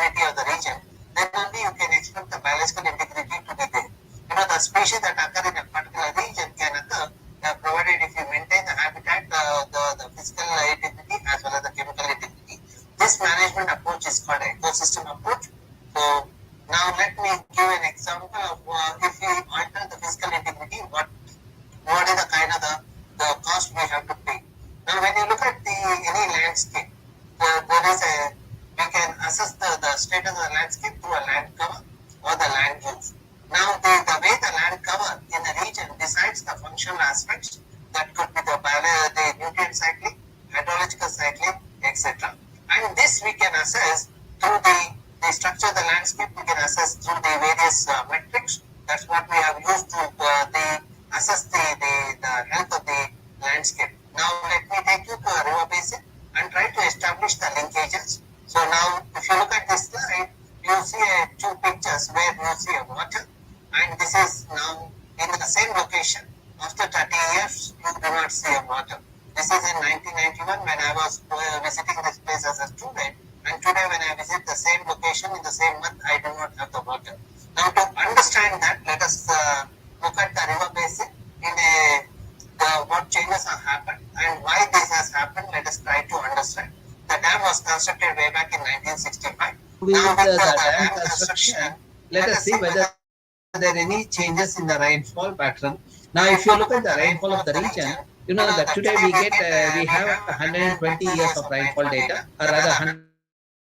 integrity of the region, then only you can expect the biological integrity to be there. The species that occur in a particular region can occur provided if you maintain the habitat, the physical integrity as well as the chemical integrity. This management approach is called ecosystem approach. So now let me give an example of if we alter the physical integrity, what is the kind of the cost we have to pay. Now when you look at any landscape, there is we can assess the status of the landscape through a land cover or the land use. Now the way the land cover in the region decides the functional aspects, that could be the nutrient cycling, hydrological cycling, etc. And this we can assess through the structure of the landscape. We can assess through the various metrics. That's what we have used to assess the health of the landscape. Now let me take you to a river basin and try to establish the linkages. So now if you look at this slide, you see two pictures where you see a water, and this is now in the same location. After 30 years, you do not see a water. This is in 1991 when I was visiting this place as a student, and today when I visit the same location in the same month, I do not have the water. Now to understand that, let us look at the river basin in what changes have happened and why this has happened. Let us try to understand. The dam was constructed way back in 1965. With the dam construction, let us see whether there are any changes in the rainfall pattern. Now, if you look at the rainfall of the region, you know that today we have 120 years of rainfall data, or rather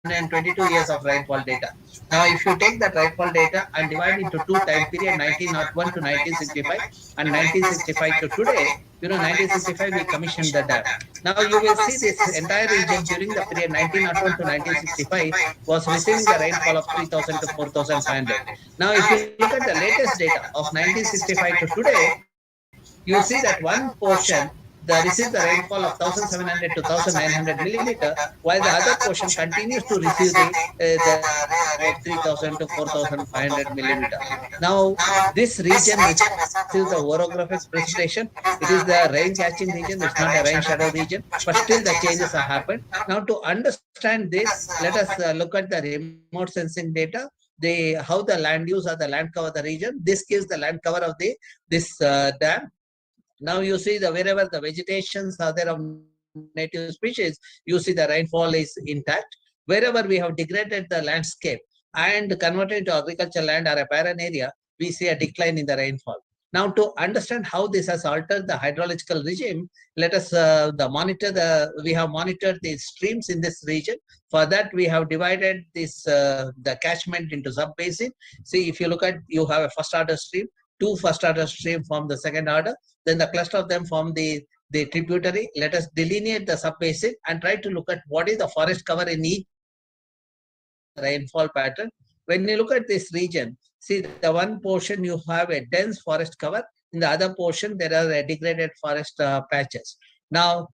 122 years of rainfall data. Now, if you take that rainfall data and divide into two time period, 1901 to 1965 and 1965 to today, 1965 we commissioned the dam. Now, you will see this entire region during the period 1901 to 1965 was receiving the rainfall of 3,000 to 4,500. Now, if you look at the latest data of 1965 to today, you see that one portion receives the rainfall of 1,700 to 1,900 millimeter, while the other portion continues to receive the 3,000 to 4,500 millimeter. Now, this region receives the orographic precipitation. It is the rain catching region. It's not a rain shadow region, but still the changes have happened. Now, to understand this, let us look at the remote sensing data. How the land use or the land cover the region. This gives the land cover of this dam. Now you see wherever the vegetations are there of native species, you see the rainfall is intact. Wherever we have degraded the landscape and converted into agricultural land or a barren area, we see a decline in the rainfall. Now, to understand how this has altered the hydrological regime, let us we have monitored the streams in this region. For that, we have divided the catchment into sub-basin. See, if you look at, you have a first order stream, two first order stream form the second order, then the cluster of them form the tributary. Let us delineate the sub-basin and try to look at what is the forest cover in each rainfall pattern. When you look at this region, see the one portion you have a dense forest cover, in the other portion there are degraded forest patches. Now,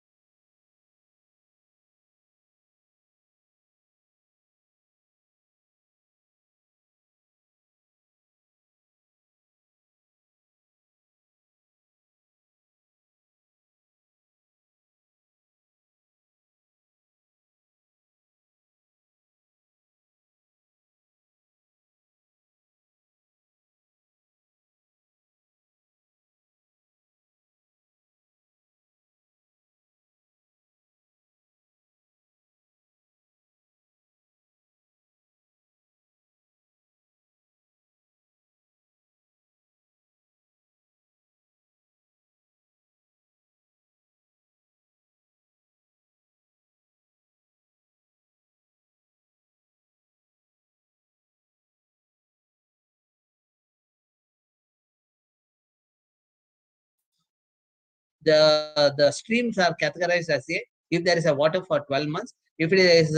the streams are categorized as if there is a water for 12 months, if it is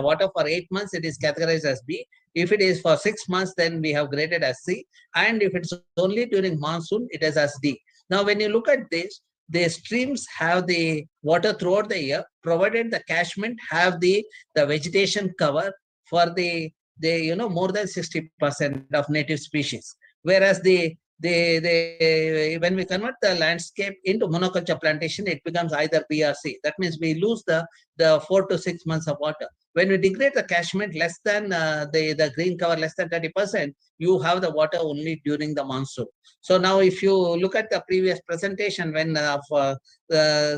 water for 8 months, it is categorized as B. If it is for 6 months, then we have graded as C. And if it's only during monsoon, it is as D. Now, when you look at this, the streams have the water throughout the year, provided the catchment have the vegetation cover for the more than 60% of native species. Whereas the when we convert the landscape into monoculture plantation, it becomes either B or C. That means we lose the 4 to 6 months of water. When we degrade the catchment less than the green cover less than 30%, you have the water only during the monsoon. So now if you look at the previous presentation when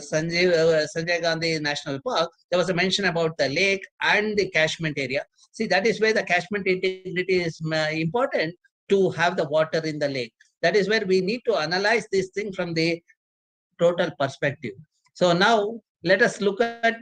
Sanjay Gandhi National Park, there was a mention about the lake and the catchment area. See, that is where the catchment integrity is important to have the water in the lake. That is where we need to analyze this thing from the total perspective. So now let us look at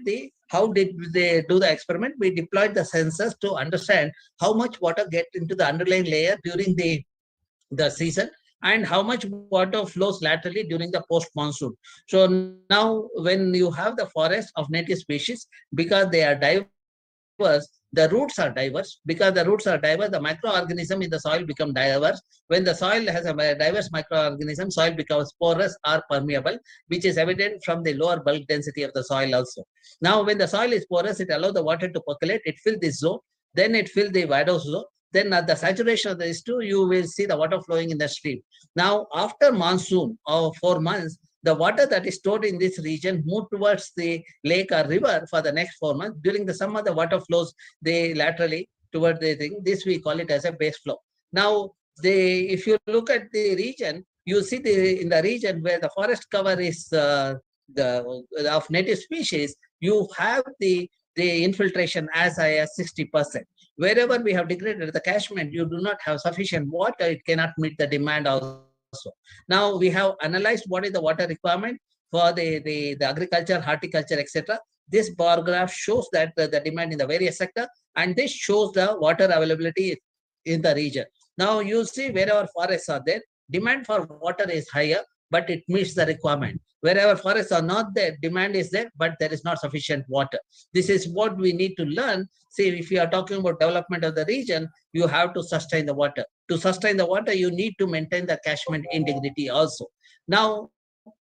how did they do the experiment. We deployed the sensors to understand how much water get into the underlying layer during the season and how much water flows laterally during the post-monsoon. So now when you have the forest of native species, because they are diverse, the roots are diverse. Because the roots are diverse, the microorganism in the soil become diverse. When the soil has a diverse microorganism, soil becomes porous or permeable, which is evident from the lower bulk density of the soil also. Now, when the soil is porous, it allows the water to percolate, it fills this zone, then it fills the vadose zone. Then at the saturation of these two, you will see the water flowing in the stream. Now, after monsoon of 4 months, the water that is stored in this region move towards the lake or river for the next 4 months. During the summer, the water flows laterally toward the thing. This we call it as a base flow. Now, if you look at the region, you see in the region where the forest cover is of native species, you have the infiltration as high as 60%. Wherever we have degraded the catchment, you do not have sufficient water, it cannot meet the demand also. Now we have analyzed what is the water requirement for the agriculture, horticulture, etc. This bar graph shows that the demand in the various sector, and this shows the water availability in the region. Now you see wherever forests are there, demand for water is higher, but it meets the requirement. Wherever forests are not there, demand is there, but there is not sufficient water. This is what we need to learn. See, if you are talking about development of the region, you have to sustain the water. To sustain the water, you need to maintain the catchment integrity also. Now,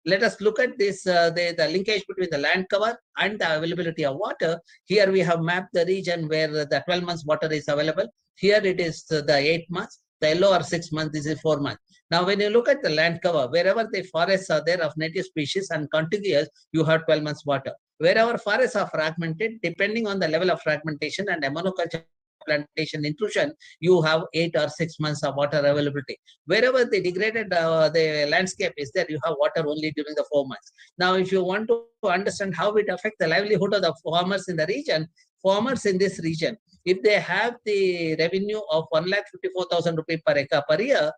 let us look at this, the linkage between the land cover and the availability of water. Here we have mapped the region where the 12 months water is available. Here it is the 8 months. The yellow are 6 months, this is 4 months. Now, when you look at the land cover, wherever the forests are there of native species and contiguous, you have 12 months water. Wherever forests are fragmented, depending on the level of fragmentation and monoculture plantation intrusion, you have 8 or 6 months of water availability. Wherever the degraded the landscape is there, you have water only during the 4 months. Now, if you want to understand how it affects the livelihood of the farmers in the region, farmers in this region, if they have the revenue of 1,54,000 rupees per acre per year,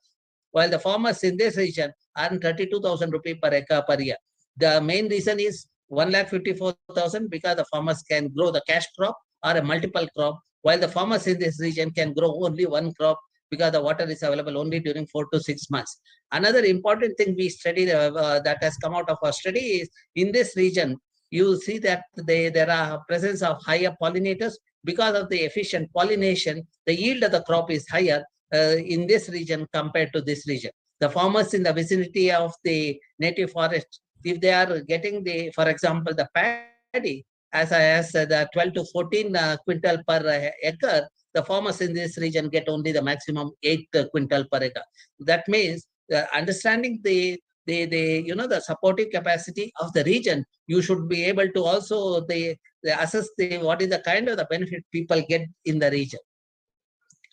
while the farmers in this region earn 32,000 rupees per acre per year. The main reason is 1,54,000 because the farmers can grow the cash crop or a multiple crop, while the farmers in this region can grow only one crop because the water is available only during 4 to 6 months. Another important thing we studied that has come out of our study is in this region, you see that there are presence of higher pollinators. Because of the efficient pollination, the yield of the crop is higher in this region compared to this region. The farmers in the vicinity of the native forest, if they are getting for example, the paddy as the 12 to 14 quintal per acre, the farmers in this region get only the maximum 8 quintal per acre. That means understanding the supportive capacity of the region, you should be able to also assess what is the kind of the benefit people get in the region.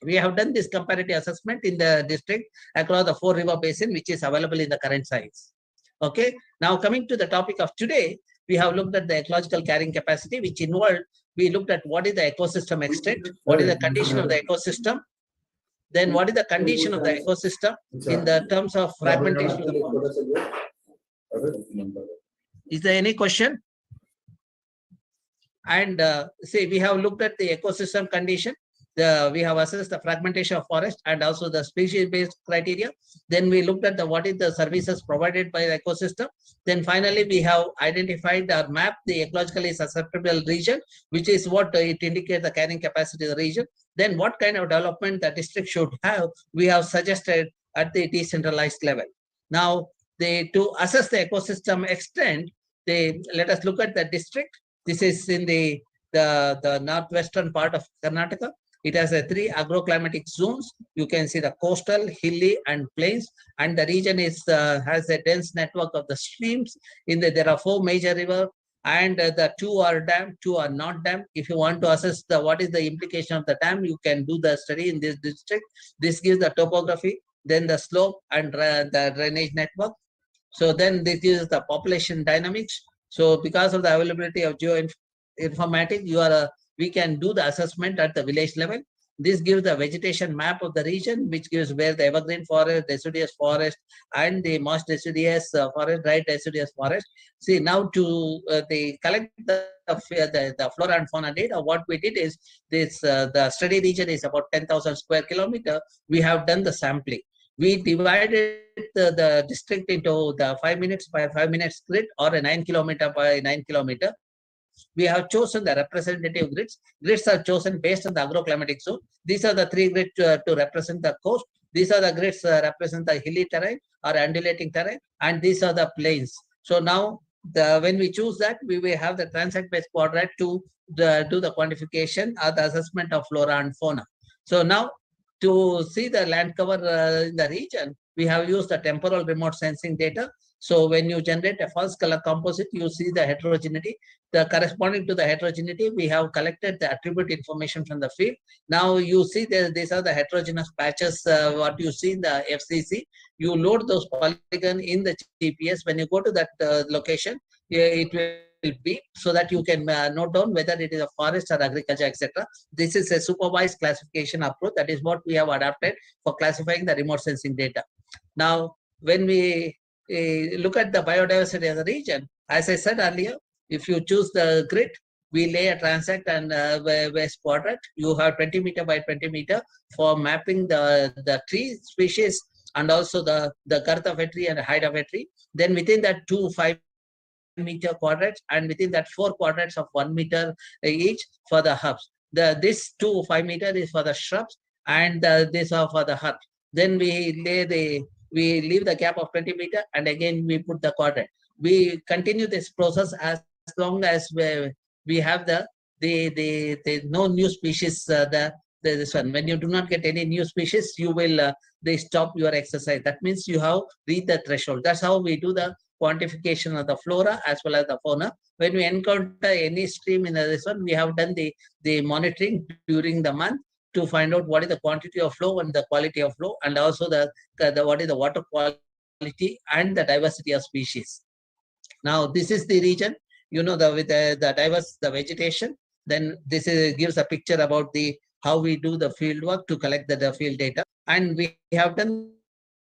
We have done this comparative assessment in the district across the 4 river basin, which is available in the current size. Okay. Now coming to the topic of today, we have looked at the ecological carrying capacity, which involved, we looked at what is the ecosystem extent, what is the condition of the ecosystem, then what is the condition of the ecosystem in the terms of fragmentation of the forest. Is there any question? And see, we have looked at the ecosystem condition. We have assessed the fragmentation of forest and also the species-based criteria. Then we looked at what is the services provided by the ecosystem. Then finally, we have identified or mapped the ecologically susceptible region, which is what it indicates the carrying capacity of the region. Then what kind of development the district should have, we have suggested at the decentralized level. Now, to assess the ecosystem extent, let us look at the district. This is in the northwestern part of Karnataka. It has three agroclimatic zones. You can see the coastal, hilly, and plains. And the region is has a dense network of the streams. There are four major rivers, and the two are dammed, two are not dammed. If you want to assess what is the implication of the dam, you can do the study in this district. This gives the topography, then the slope, and the drainage network. So then this is the population dynamics. So because of the availability of geoinformatics, we can do the assessment at the village level. This gives the vegetation map of the region, which gives where the evergreen forest, deciduous forest, and the moist deciduous forest, dry deciduous forest. See, now to they collect the flora and fauna data. What we did is this: the study region is about 10,000 square kilometer. We have done the sampling. We divided the district into the 5 minutes by 5 minutes grid, or a 9 kilometer by 9 kilometer. We have chosen the representative grids. Grids are chosen based on the agroclimatic zone. These are the three grids to represent the coast. These are the grids represent the hilly terrain or undulating terrain, and these are the plains. So now, when we choose that, we will have the transect-based quadrant to do the quantification or the assessment of flora and fauna. So now, to see the land cover in the region, we have used the temporal remote sensing data. So when you generate a false color composite, you see the heterogeneity. The corresponding to the heterogeneity, we have collected the attribute information from the field. Now you see these are the heterogeneous patches, what you see in the FCC. You load those polygons in the GPS. When you go to that location, it will be so that you can note down whether it is a forest or agriculture, etc. This is a supervised classification approach. That is what we have adapted for classifying the remote sensing data. Now, when we look at the biodiversity of the region, as I said earlier, if you choose the grid, we lay a transect and waste quadrant. You have 20 meter by 20 meter for mapping the tree species and also the girth of a tree and the height of a tree. Then within that 2 5-meter quadrants, and within that 4 quadrants of 1 meter each for the herbs. This 2 5 meter is for the shrubs, and these are for the herbs. Then we leave the gap of 20 meter, and again we put the quadrant. We continue this process as long as we have the no new species. This one, when you do not get any new species, you will they stop your exercise. That means you have reached the threshold. That's how we do the quantification of the flora as well as the fauna. When we encounter any stream in this one, we have done the monitoring during the month to find out what is the quantity of flow and the quality of flow, and also what is the water quality and the diversity of species. Now, this is the region, with the diverse vegetation. Then this gives a picture about how we do the field work to collect the field data. And we have done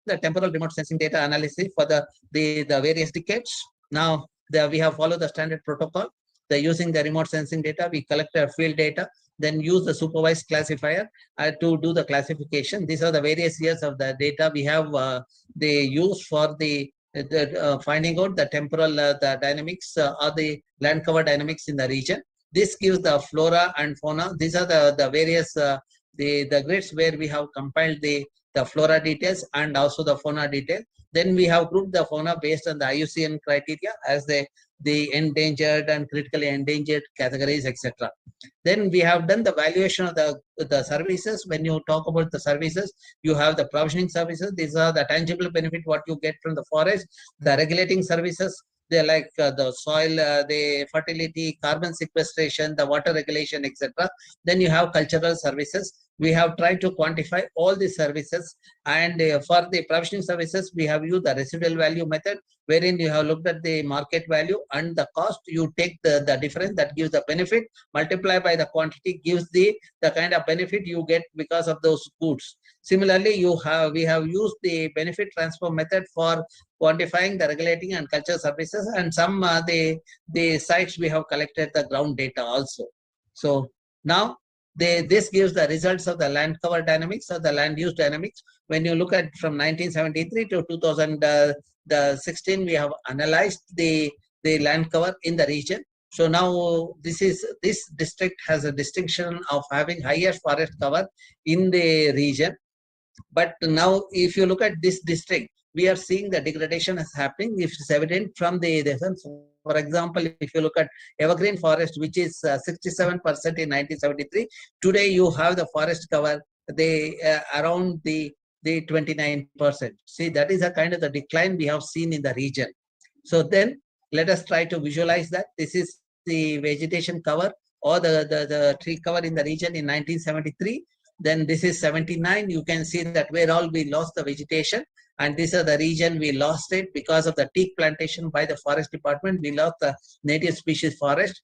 the temporal remote sensing data analysis for the various decades. Now, we have followed the standard protocol. Using the remote sensing data, we collect the field data, then use the supervised classifier to do the classification. These are the various years of the data we have they use for finding out the temporal the dynamics or the land cover dynamics in the region. This gives the flora and fauna. These are the various the grids where we have compiled the flora details and also the fauna detail. Then we have grouped the fauna based on the IUCN criteria as the endangered and critically endangered categories, etc. Then we have done the valuation of the services. When you talk about the services, you have the provisioning services. These are the tangible benefit what you get from the forest. The regulating services, they're like the soil, the fertility, carbon sequestration, the water regulation, etc. Then you have cultural services. We have tried to quantify all the services, and for the provisioning services, we have used the residual value method, wherein you have looked at the market value and the cost. You take the difference that gives the benefit, multiply by the quantity, gives the kind of benefit you get because of those goods. Similarly, we have used the benefit transfer method for quantifying the regulating and culture services, and some the sites we have collected the ground data also. So now this gives the results of the land cover dynamics or the land use dynamics. When you look at from 1973 to 2016, we have analyzed the land cover in the region. So now this district has a distinction of having highest forest cover in the region. But now if you look at this district, we are seeing the degradation is happening. It's evident from for example, if you look at evergreen forest, which is 67% in 1973, today you have the forest cover around the 29%. See, that is a kind of the decline we have seen in the region. So then let us try to visualize that. This is the vegetation cover or the tree cover in the region in 1973. Then this is 79. You can see that where all we lost the vegetation. And this is the region we lost it because of the teak plantation by the forest department. We lost the native species forest.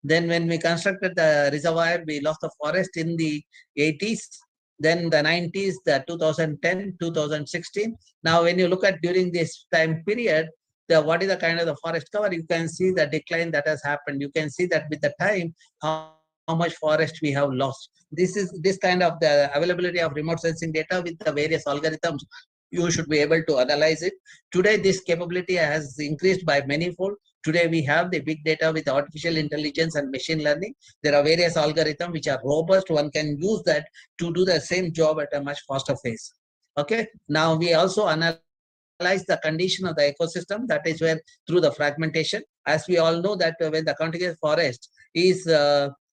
Then when we constructed the reservoir, we lost the forest in the 80s. Then the 90s, the 2010, 2016. Now, when you look at during this time period, what is the kind of the forest cover, you can see the decline that has happened. You can see that with the time, how much forest we have lost. This is this kind of the availability of remote sensing data with the various algorithms. You should be able to analyze it. Today, this capability has increased by manyfold. Today, we have the big data with artificial intelligence and machine learning. There are various algorithms which are robust. One can use that to do the same job at a much faster pace. Okay. Now, we also analyze the condition of the ecosystem. That is where through the fragmentation, as we all know that when the contiguous forest is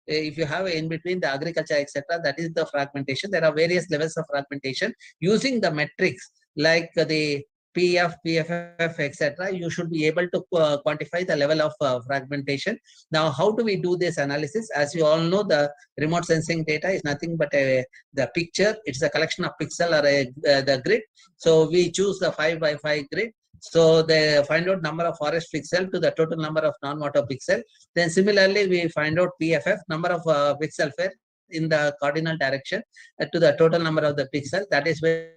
if you have in between the agriculture, etc., that is the fragmentation. There are various levels of fragmentation. Using the metrics like the PF, PFF, etc., you should be able to quantify the level of fragmentation. Now, how do we do this analysis? As you all know, the remote sensing data is nothing but the picture. It's a collection of pixel or the grid. So we choose the 5 by 5 grid. So they find out number of forest pixel to the total number of non-water pixel. Then similarly, we find out PFF, number of pixel pair in the cardinal direction to the total number of the pixel. That is where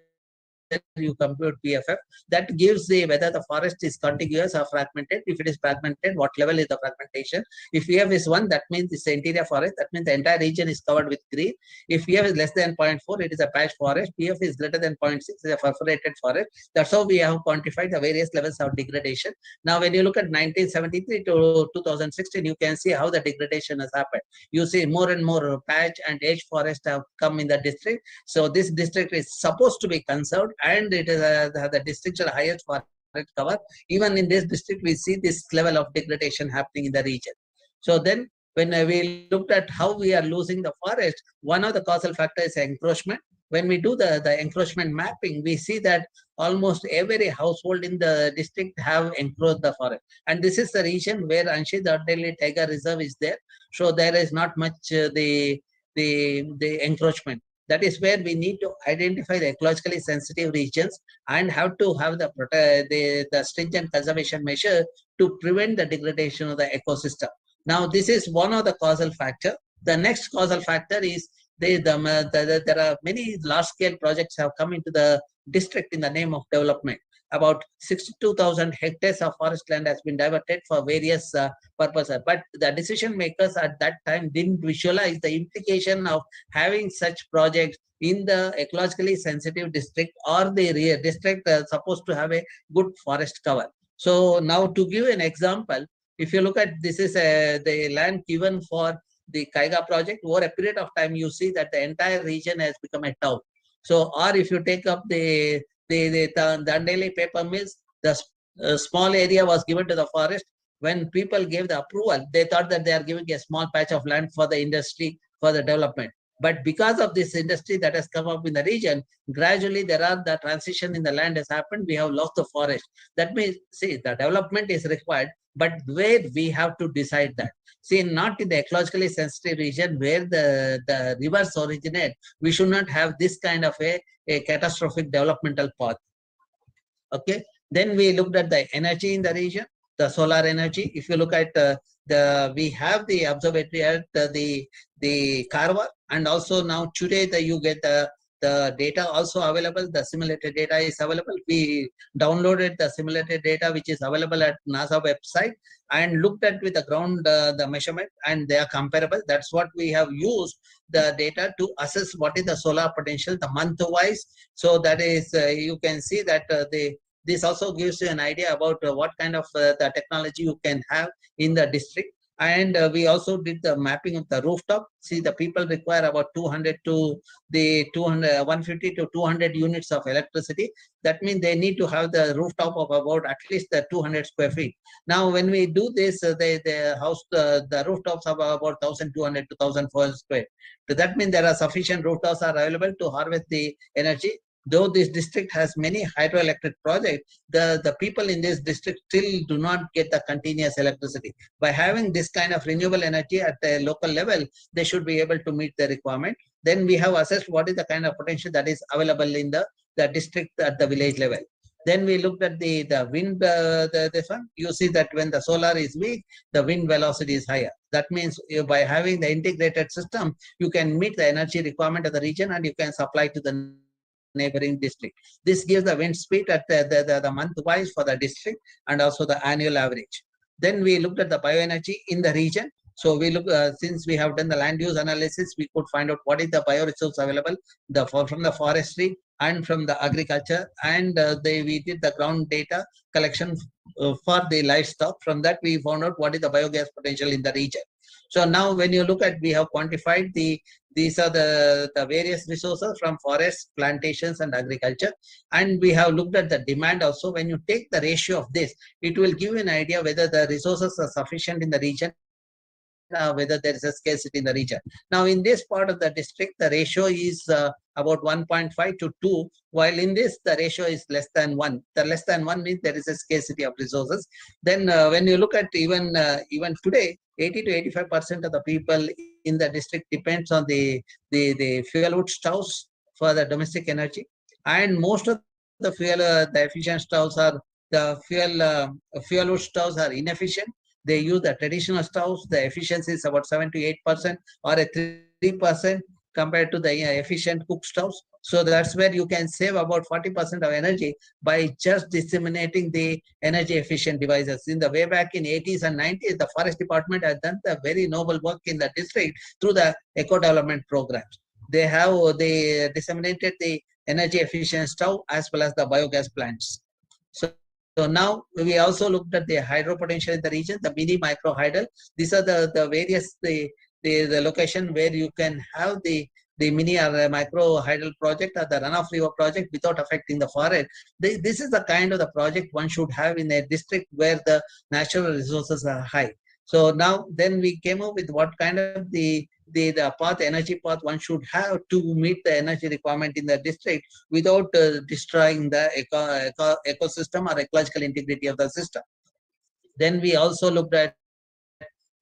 you compute PFF. That gives the whether the forest is contiguous or fragmented. If it is fragmented, what level is the fragmentation? If PF is 1, that means it's the interior forest. That means the entire region is covered with green. If PF is less than 0.4, it is a patch forest. PF is greater than 0.6, it is a perforated forest. That's how we have quantified the various levels of degradation. Now, when you look at 1973 to 2016, you can see how the degradation has happened. You see more and more patch and edge forest have come in the district. So this district is supposed to be conserved, and it is the district are highest forest cover. Even in this district, we see this level of degradation happening in the region. So then when we looked at how we are losing the forest, one of the causal factors is encroachment. When we do the encroachment mapping, we see that almost every household in the district have encroached the forest. And this is the region where Anshi, the Untitled Tiger Reserve is there. So there is not much the encroachment. That is where we need to identify the ecologically sensitive regions and have to have the stringent conservation measure to prevent the degradation of the ecosystem. Now, this is one of the causal factor. The next causal factor is there are many large-scale projects have come into the district in the name of development. About 62,000 hectares of forest land has been diverted for various purposes. But the decision makers at that time didn't visualize the implication of having such projects in the ecologically sensitive district or the district supposed to have a good forest cover. So now to give an example, if you look at this is the land given for the Kaiga project, over a period of time, you see that the entire region has become a town. So, or if you take up the Dandeli paper mills, the small area was given to the forest. When people gave the approval, they thought that they are giving a small patch of land for the industry, for the development. But because of this industry that has come up in the region, gradually the transition in the land has happened. We have lost the forest. That means, see, the development is required, but where we have to decide that. See, not in the ecologically sensitive region where the rivers originate, we should not have this kind of a catastrophic developmental path. Okay. Then we looked at the energy in the region, the solar energy. If you look at we have the observatory at the Karwar, and also now today you get the data also available. The simulated data is available. We downloaded the simulated data which is available at NASA website and looked at with the ground the measurement, and they are comparable. That's what we have used the data to assess what is the solar potential, the month wise. So that is you can see that this also gives you an idea about what kind of the technology you can have in the district. And we also did the mapping of the rooftop. See, the people require about 200 to the 200, 150 to 200 units of electricity. That means they need to have the rooftop of about at least the 200 square feet. Now, when we do this, the house, the rooftops are about 1,200 to 1,400 square. So that means there are sufficient rooftops are available to harvest the energy. Though this district has many hydroelectric projects, the people in this district still do not get the continuous electricity. By having this kind of renewable energy at the local level, they should be able to meet the requirement. Then we have assessed what is the kind of potential that is available in the district at the village level. Then we looked at the wind, this one. You see that when the solar is weak, the wind velocity is higher. That means by having the integrated system, you can meet the energy requirement of the region and you can supply to the neighboring district. This gives the wind speed at the month wise for the district and also the annual average. Then we looked at the bioenergy in the region. So we look, since we have done the land use analysis, we could find out what is the bioresource available from the forestry and from the agriculture, and we did the ground data collection for the livestock. From that, we found out what is the biogas potential in the region. So now when you look at, we have quantified these are the various resources from forests, plantations, and agriculture. And we have looked at the demand also. When you take the ratio of this, it will give you an idea whether the resources are sufficient in the region, whether there is a scarcity in the region. Now, in this part of the district, the ratio is about 1.5 to 2, while in this, the ratio is less than 1. The less than 1 means there is a scarcity of resources. Then when you look at even today, 80 to 85% of the people in the district depends on the fuel wood stoves for the domestic energy. And most of the fuel, the efficient stoves are, the fuel wood stoves are inefficient. They use the traditional stoves. The efficiency is about 7 to 8% or a 3% compared to the efficient cook stoves. So that's where you can save about 40% of energy by just disseminating the energy efficient devices. In the way back in 80s and 90s, the forest department has done the very noble work in the district through the eco development programs. They disseminated the energy efficient stove as well as the biogas plants. So now we also looked at the hydro potential in the region, the mini micro hydel. These are the various the location where you can have the mini or micro hydel project or the runoff river project without affecting the forest. This is the kind of the project one should have in a district where the natural resources are high. So now then we came up with what kind of the energy path one should have to meet the energy requirement in the district without destroying the ecosystem or ecological integrity of the system. Then we also looked at,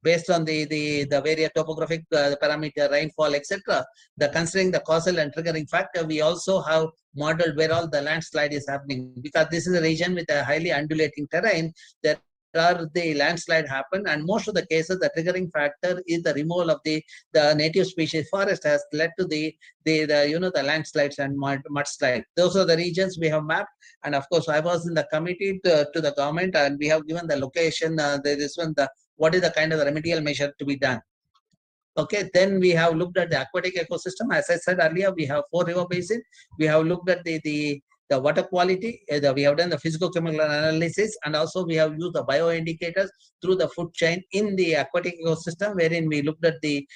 based on the various topographic parameter, rainfall, etc., considering the causal and triggering factor, we also have modeled where all the landslide is happening, because this is a region with a highly undulating terrain. There are the landslide happen, and most of the cases the triggering factor is the removal of the native species forest has led to the landslides and mudslide. Those are the regions we have mapped, and of course I was in the committee to the government, and we have given the location, what is the kind of remedial measure to be done. Okay, then we have looked at the aquatic ecosystem. As I said earlier, we have 4 river basins. We have looked at the water quality. We have done the physicochemical analysis, and also we have used the bioindicators through the food chain in the aquatic ecosystem, wherein we looked at the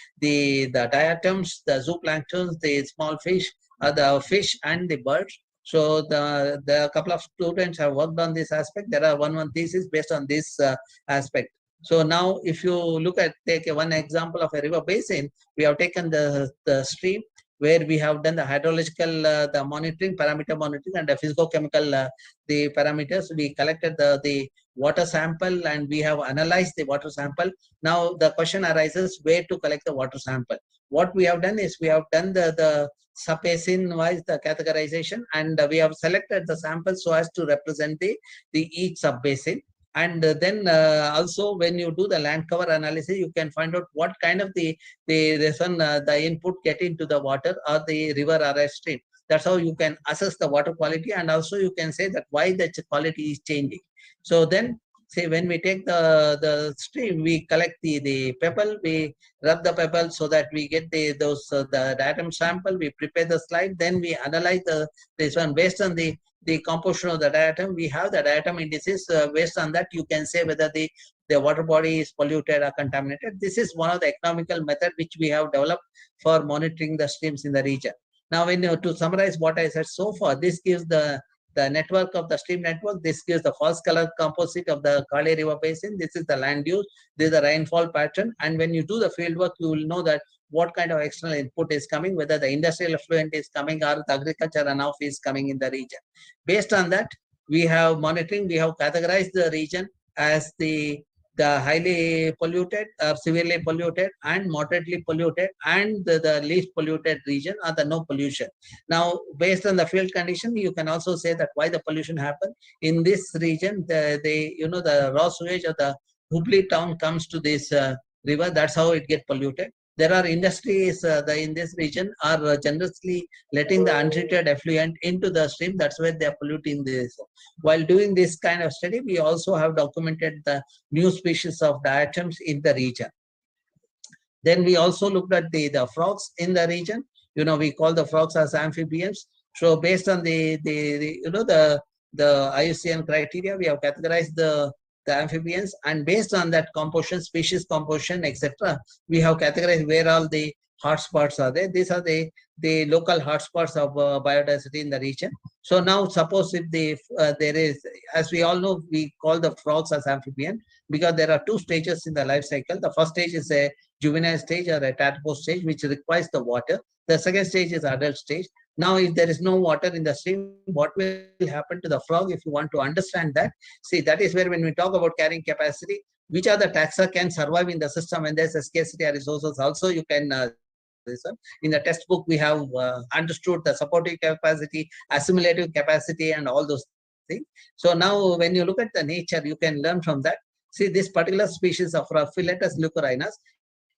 diatoms, the zooplanktons, the small fish, the fish, and the birds. So the couple of students have worked on this aspect. There are one thesis based on this aspect. So now, if you take one example of a river basin, we have taken the stream where we have done the hydrological, the monitoring, parameter monitoring, and the physicochemical, the parameters. We collected the water sample and we have analyzed the water sample. Now the question arises where to collect the water sample. What we have done is we have done the sub-basin wise the categorization, and we have selected the sample so as to represent the each sub-basin. And then also when you do the land cover analysis, you can find out what kind of the input get into the water or the river or a stream. That's how you can assess the water quality, and also you can say that why the quality is changing. So then, say when we take the stream, we collect the pebble, we rub the pebble so that we get the diatom sample, we prepare the slide, then we analyze this one based on the composition of the diatom. We have the diatom indices. Based on that, you can say whether the the water body is polluted or contaminated. This is one of the economical method which we have developed for monitoring the streams in the region. Now, when you, to summarize what I said so far, this gives the network of the stream network. This gives the false color composite of the Kali River Basin. This is the land use. This is the rainfall pattern. And when you do the field work, you will know that what kind of external input is coming, whether the industrial effluent is coming or the agriculture runoff is coming in the region. Based on that, we have monitoring. We have categorized the region as the highly polluted, severely polluted, and moderately polluted, and the least polluted region, or the no pollution. Now, based on the field condition, you can also say that why the pollution happened in this region. The raw sewage of the Hubli town comes to this river. That's how it gets polluted. There are industries in this region are generously letting the untreated effluent into the stream. That's why they are polluting this. While doing this kind of study, we also have documented the new species of diatoms in the region. Then we also looked at the frogs in the region. We call the frogs as amphibians. So based on the IUCN criteria, we have categorized the amphibians, and based on that composition, species composition, etc., we have categorized where all the hotspots are there. These are the local hotspots of biodiversity in the region. So now, suppose if there is, as we all know, we call the frogs as amphibian because there are two stages in the life cycle. The first stage is a juvenile stage or a tadpole stage, which requires the water. The second stage is adult stage. Now, if there is no water in the stream, what will happen to the frog? If you want to understand that, see, that is where when we talk about carrying capacity, which are the taxa can survive in the system when there's a scarcity of resources. Also, you can, in the textbook, we have understood the supportive capacity, assimilative capacity, and all those things. So now, when you look at the nature, you can learn from that. See, this particular species of Philetus leucorinus,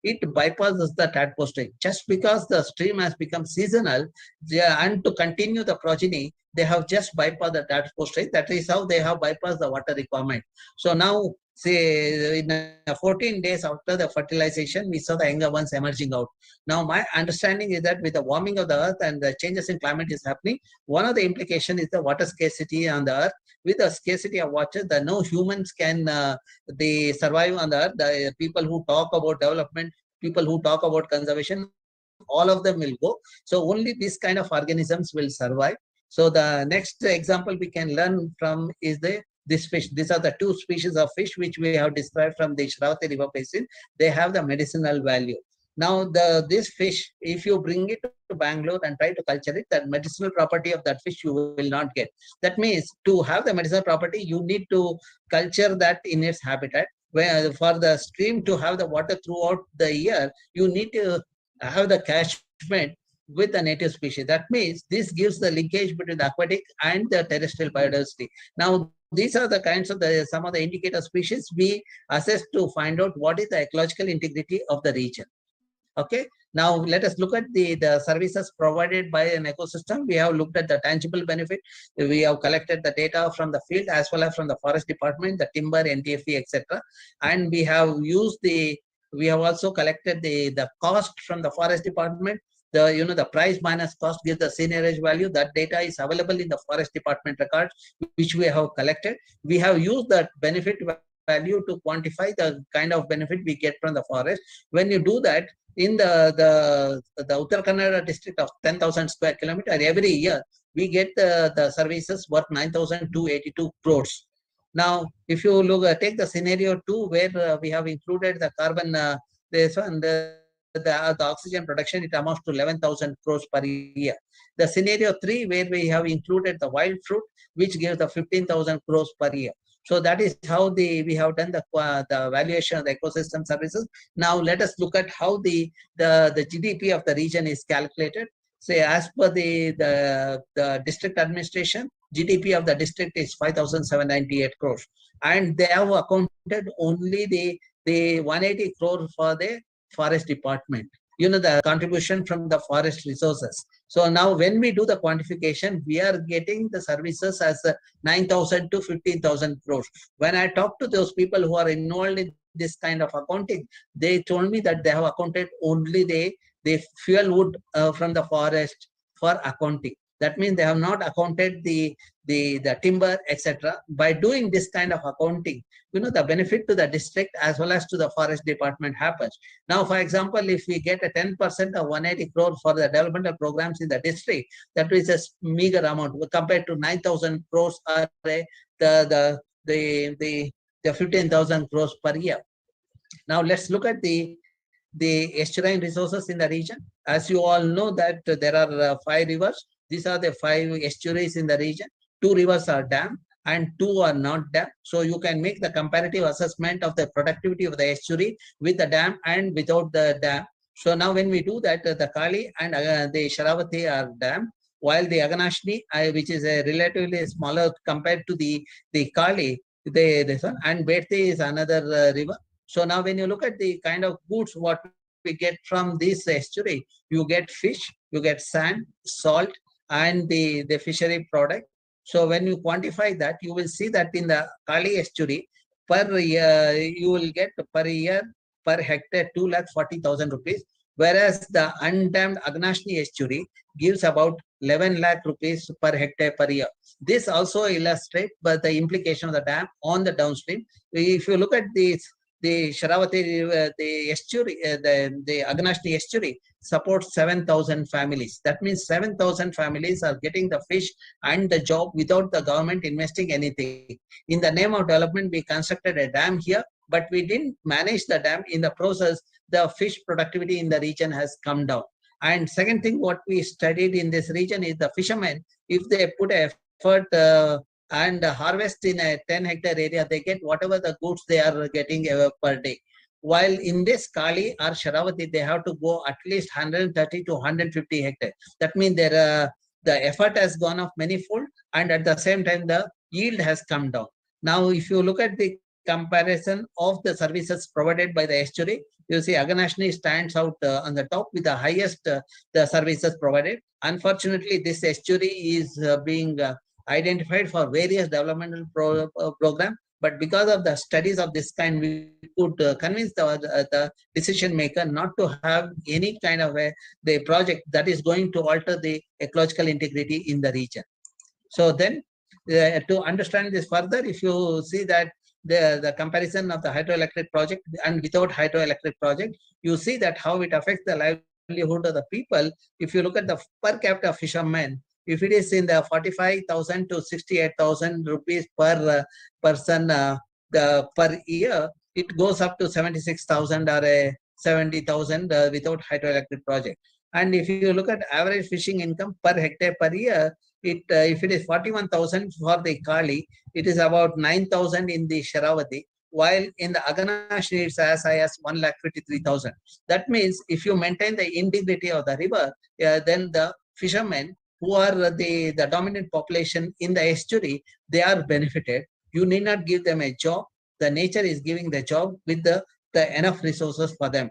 it bypasses the tadpole stage. Just because the stream has become seasonal, and to continue the progeny, they have just bypassed the tadpole stage. That is how they have bypassed the water requirement. So now, say, in 14 days after the fertilization, we saw the younger ones emerging out. Now, my understanding is that with the warming of the earth and the changes in climate is happening, one of the implications is the water scarcity on the earth. With the scarcity of water, the no humans can they survive on the earth. The people who talk about development, people who talk about conservation, all of them will go. So only this kind of organisms will survive. So the next example we can learn from is this fish. These are the two species of fish which we have described from the Shravati River Basin. They have the medicinal value. Now, this fish, if you bring it to Bangalore and try to culture it, that medicinal property of that fish you will not get. That means to have the medicinal property, you need to culture that in its habitat. Where for the stream to have the water throughout the year, you need to have the catchment with the native species. That means this gives the linkage between the aquatic and the terrestrial biodiversity. Now, these are the kinds of some of the indicator species we assess to find out what is the ecological integrity of the region. Okay. Now, let us look at the services provided by an ecosystem. We have looked at the tangible benefit. We have collected the data from the field as well as from the forest department, the timber, NTFE, etc. And we have also collected the cost from the forest department. The price minus cost gives the seniorage value. That data is available in the forest department records, which we have collected. We have used that benefit value to quantify the kind of benefit we get from the forest. When you do that, in the Uttara Kannada district of 10,000 square kilometer, every year we get the services worth 9,282 crores. Now, if you take the scenario 2, where we have included the carbon, the oxygen production, it amounts to 11,000 crores per year. The scenario 3, where we have included the wild fruit, which gives the 15,000 crores per year. So that is how we have done the valuation of the ecosystem services. Now let us look at how the GDP of the region is calculated. Say, as per the district administration, GDP of the district is 5,798 crores, and they have accounted only the 180 crore for the forest department. The contribution from the forest resources. So now when we do the quantification, we are getting the services as 9,000 to 15,000 crores. When I talk to those people who are involved in this kind of accounting, they told me that they have accounted only the fuel wood from the forest for accounting. That means they have not accounted the timber, etc. By doing this kind of accounting, the benefit to the district as well as to the forest department happens. Now, for example, if we get a 10% of 180 crore for the developmental programs in the district, that is a meager amount compared to 9,000 crores or the 15,000 crores per year. Now let's look at the estuarine resources in the region. As you all know that there are 5 rivers. These are the 5 estuaries in the region. 2 rivers are dam and 2 are not dam. So you can make the comparative assessment of the productivity of the estuary with the dam and without the dam. So now when we do that, the Kali and the Sharavati are dam, while the Aganashni, which is a relatively smaller compared to the Kali, this one, and Beti is another river. So now when you look at the kind of goods what we get from this estuary, you get fish, you get sand, salt, and the fishery product. So when you quantify that, you will see that in the Kali estuary, per year, you will get per year, per hectare, 2,40,000 rupees, whereas the undammed Agnashni estuary gives about 11 lakh rupees per hectare per year. This also illustrates the implication of the dam on the downstream. If you look at the Sharavati, the estuary, the Agnashni estuary supports 7,000 families. That means 7,000 families are getting the fish and the job without the government investing anything. In the name of development, we constructed a dam here, but we didn't manage the dam. In the process, the fish productivity in the region has come down. And second thing, what we studied in this region is the fishermen, if they put effort and harvest in a 10-hectare area, they get whatever the goods they are getting per day. While in this Kali or Sharavati, they have to go at least 130 to 150 hectares. That means the effort has gone up manifold, and at the same time, the yield has come down. Now, if you look at the comparison of the services provided by the estuary, you see Aganashni stands out on the top with the highest the services provided. Unfortunately, this estuary is being identified for various developmental program, but because of the studies of this kind, we could convince the decision maker not to have any kind of the project that is going to alter the ecological integrity in the region. So then, to understand this further, if you see that the comparison of the hydroelectric project and without hydroelectric project, you see that how it affects the livelihood of the people. If you look at the per capita fishermen, if it is in the 45,000 to 68,000 rupees per person per year, it goes up to 76,000 or 70,000 without hydroelectric project. And if you look at average fishing income per hectare per year, if it is 41,000 for the Kali, it is about 9,000 in the Sharavati, while in the Aganashni it's as high as 1,53,000. That means if you maintain the integrity of the river, then the fishermen who are the dominant population in the estuary, they are benefited. You need not give them a job. The nature is giving the job with the enough resources for them.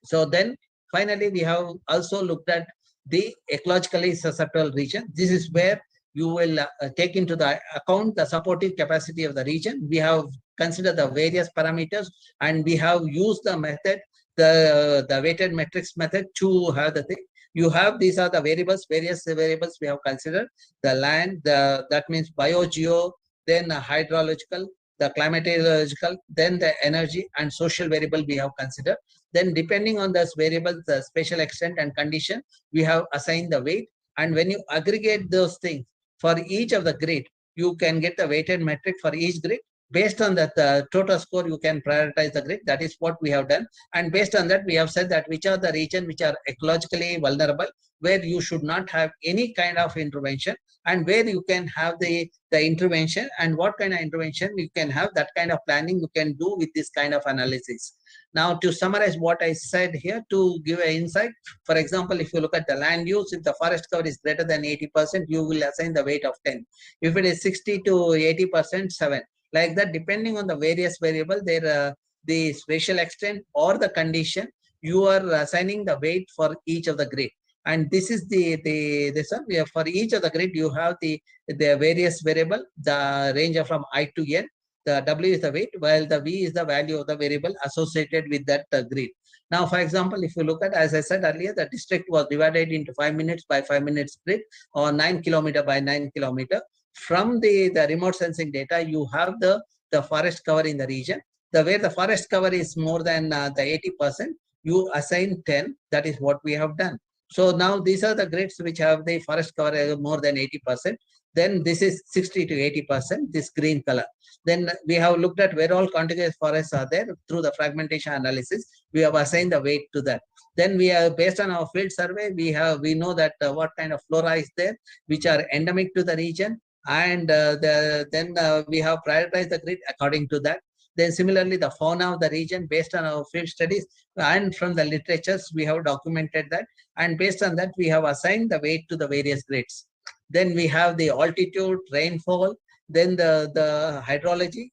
So then finally, we have also looked at the ecologically susceptible region. This is where you will take into the account the supportive capacity of the region. We have considered the various parameters, and we have used the method, the weighted matrix method to have the thing. You have, these are the variables, various variables we have considered. The land, that means biogeo, then hydrological, the climatological, then the energy and social variable we have considered. Then depending on those variables, the spatial extent and condition, we have assigned the weight. And when you aggregate those things for each of the grid, you can get the weighted metric for each grid. Based on that total score, you can prioritize the grid. That is what we have done. And based on that, we have said that which are the regions which are ecologically vulnerable, where you should not have any kind of intervention, and where you can have the intervention, and what kind of intervention you can have, that kind of planning you can do with this kind of analysis. Now, to summarize what I said here, to give an insight, for example, if you look at the land use, if the forest cover is greater than 80%, you will assign the weight of 10. If it is 60 to 80%, 7. Like that, depending on the various variable, the spatial extent or the condition, you are assigning the weight for each of the grid. And this is this one. For each of the grid, you have the various variable, the range of from I to N. The W is the weight, while the V is the value of the variable associated with that grid. Now, for example, if you look at, as I said earlier, the district was divided into 5 minutes by 5 minutes grid, or 9 kilometer by 9 kilometer. From the remote sensing data, you have the forest cover in the region. Where the forest cover is more than the 80%, you assign 10. That is what we have done. So now these are the grids which have the forest cover more than 80%. Then this is 60 to 80%, this green color. Then we have looked at where all contiguous forests are there through the fragmentation analysis. We have assigned the weight to that. Then we are, based on our field survey, we know that what kind of flora is there, which are endemic to the region, and then we have prioritized the grid according to that. Then similarly, the fauna of the region, based on our field studies and from the literatures, we have documented that, and based on that, we have assigned the weight to the various grids. Then we have the altitude, rainfall, then the hydrology.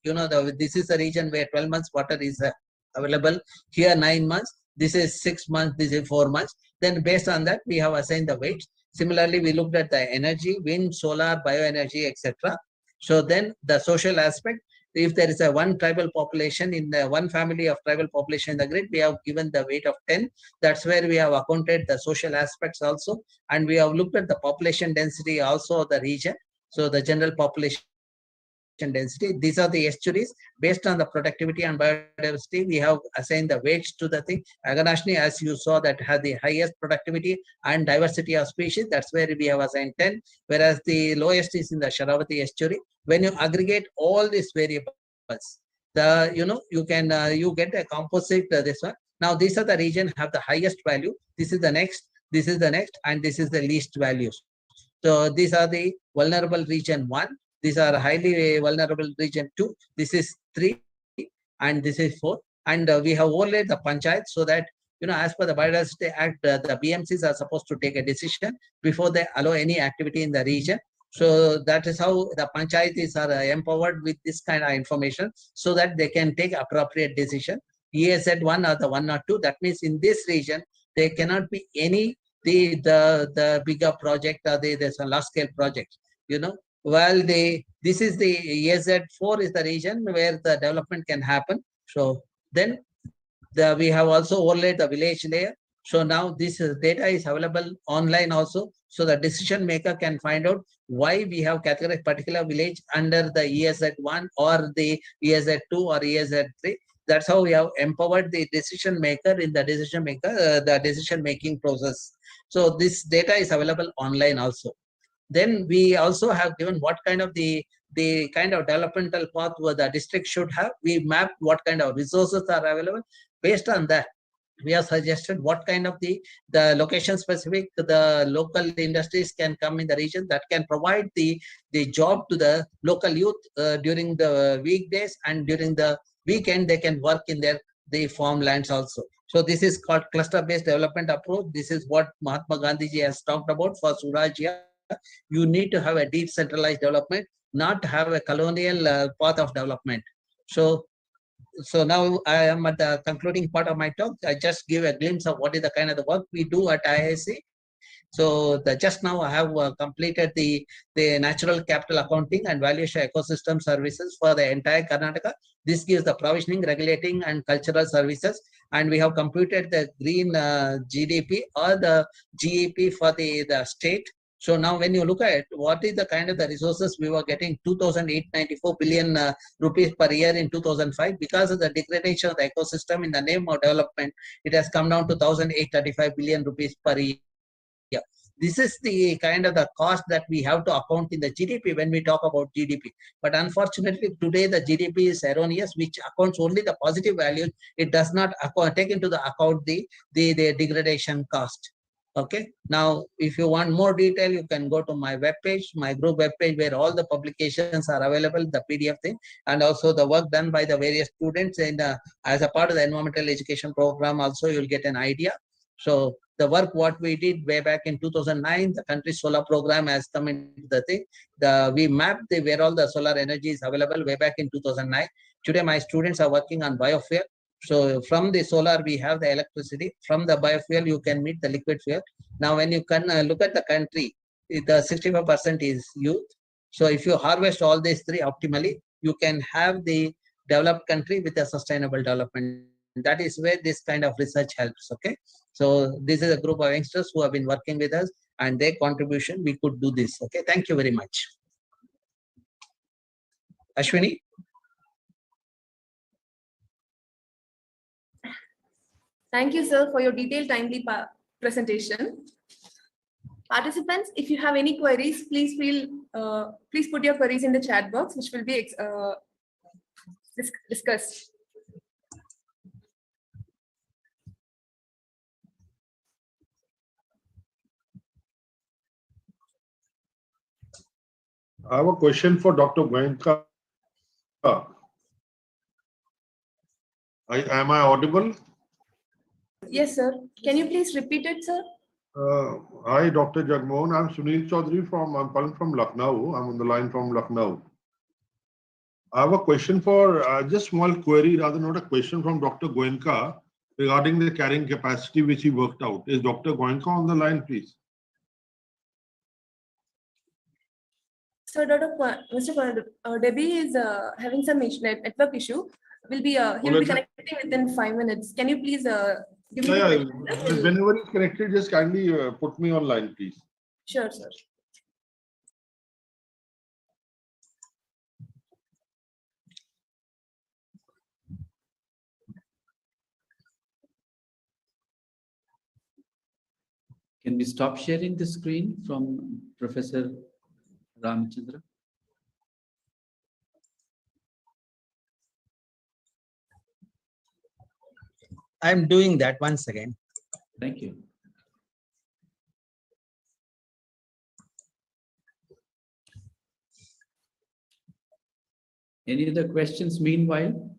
This is a region where 12 months water is available. Here 9 months. This is 6 months. This is 4 months. Then based on that, we have assigned the weights. Similarly, we looked at the energy, wind, solar, bioenergy, etc. So then the social aspect. If there is a one tribal population in the one family of tribal population in the grid, we have given the weight of 10. That's where we have accounted the social aspects also. And we have looked at the population density also of the region. So the general population density. These are the estuaries. Based on the productivity and biodiversity, we have assigned the weights to the thing. Aganashni, as you saw, that had the highest productivity and diversity of species. That's where we have assigned 10. Whereas the lowest is in the Sharavati estuary. When you aggregate all these variables, you get a composite this one. Now these are the region have the highest value. This is the next. This is the next, and this is the least values. So these are the vulnerable region 1. These are highly vulnerable region 2. This is 3, and this is 4. And we have overlaid the panchayat so that, as per the Biodiversity Act, the BMCs are supposed to take a decision before they allow any activity in the region. So that is how the panchayatis are empowered with this kind of information so that they can take appropriate decision. EAZ1 or the 1 or 2, that means in this region, there cannot be any the bigger project or there's a large scale project, While this is the EAZ4 is the region where the development can happen. So then we have also overlaid the village layer. So now this data is available online also. So the decision maker can find out why we have categorized particular village under the EAZ1 or the EAZ2 or EAZ3. That's how we have empowered the decision maker in the decision making process. So this data is available online also. Then we also have given what kind of the kind of developmental path where the district should have. We mapped what kind of resources are available. Based on that, we have suggested what kind of the location specific, the local industries can come in the region that can provide the job to the local youth during the weekdays, and during the weekend they can work in the farmlands also. So this is called cluster-based development approach. This is what Mahatma Gandhi ji has talked about for Surajya. You need to have a decentralized development, not have a colonial path of development. So now I am at the concluding part of my talk. I just give a glimpse of what is the kind of the work we do at IISc. So just now I have completed the natural capital accounting and valuation ecosystem services for the entire Karnataka. This gives the provisioning, regulating, and cultural services. And we have computed the green GDP or the GEP for the state. So now when you look at what is the kind of the resources, we were getting 2,894 billion rupees per year in 2005. Because of the degradation of the ecosystem in the name of development, it has come down to 1,835 billion rupees per year. This is the kind of the cost that we have to account in the GDP when we talk about GDP. But unfortunately, today the GDP is erroneous, which accounts only the positive values. It does not take into the account the degradation cost. Okay. Now, if you want more detail, you can go to my webpage, my group webpage, where all the publications are available, the PDF thing, and also the work done by the various students. And as a part of the environmental education program, also you'll get an idea. So the work what we did way back in 2009, the country solar program has come into the thing. We mapped where all the solar energy is available way back in 2009. Today, my students are working on biofuel. So from the solar, we have the electricity. From the biofuel, you can meet the liquid fuel. Now, when you can look at the country, the 65% is youth. So if you harvest all these three optimally, you can have the developed country with a sustainable development. That is where this kind of research helps. Okay, so this is a group of youngsters who have been working with us, and their contribution, we could do this. Okay, thank you very much. Ashwini. Thank you, sir, for your detailed, timely presentation. Participants, if you have any queries, please put your queries in the chat box, which will be discussed. I have a question for Dr. Goenka. Am I audible? Yes, sir. Can you please repeat it, sir? Hi, Dr. Jagmohan. I'm Sunil Chaudhary I'm calling from Lucknow. I'm on the line from Lucknow. I have a question for just small query, rather not a question, from Dr. Goenka regarding the carrying capacity which he worked out. Is Dr. Goenka on the line, please? So, Mr. Debbie is having some network issue. He will be connecting within 5 minutes. Can you please give me the question? Whenever he's connected, just kindly put me online, please. Sure, sir. Can we stop sharing the screen from Professor Ramachandra? I'm doing that once again. Thank you. Any other questions meanwhile?